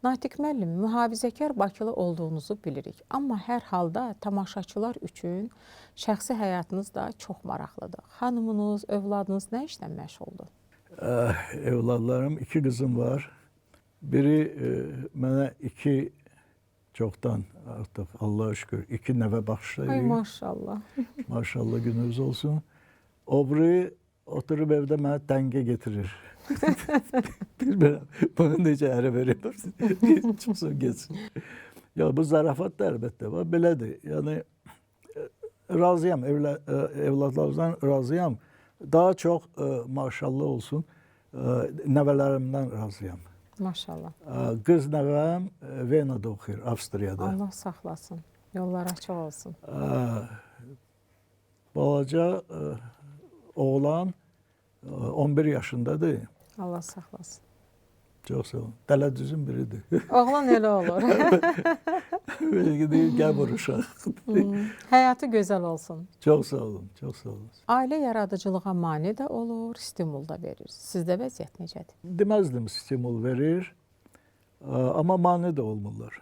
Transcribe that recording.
Natiq müəllim, mühafizəkar Bakılı olduğunuzu bilirik. Amma hər halda tamaşaçılar üçün şəxsi həyatınız da çox maraqlıdır. Xanımınız, övladınız nə işlə məşğuldur? Evladlarım, 2 qızım var. Biri mənə 2 çoxdan artıq Allah'a şükür 2 nəvə Ay bağışlayır. maşallah. Maşallah gününüz olsun. O biri oturub evdə mənə dəngə getirir. Bilmirəm, bunu necə ərə veriyorsun. Çıxsın geçsin. Ya bu zarafat da əlbəttə var. Belədir. Yəni razıyam, evladlarımdan razıyam. Daha çox maşallah olsun nəvələrimdən razıyam. Maşallah. Qız nəvəm Venada oxuyur, Avstriyada. Allah saxlasın. Yollar açıq olsun. Balaca oğlan 11 yaşındadır. Allah saxlasın. Çox sağ olun. Dələdüzün biridir. Oğlan elə olur. Belə deyir, gəl vuruşaq. Həyatı gözəl olsun. Çox sağ olun, çox sağ olun. Ailə yaradıcılığa mane də olur, stimul da verir. Sizdə vəziyyət necədir? Deməzdim stimul verir, amma mane də olmurlar.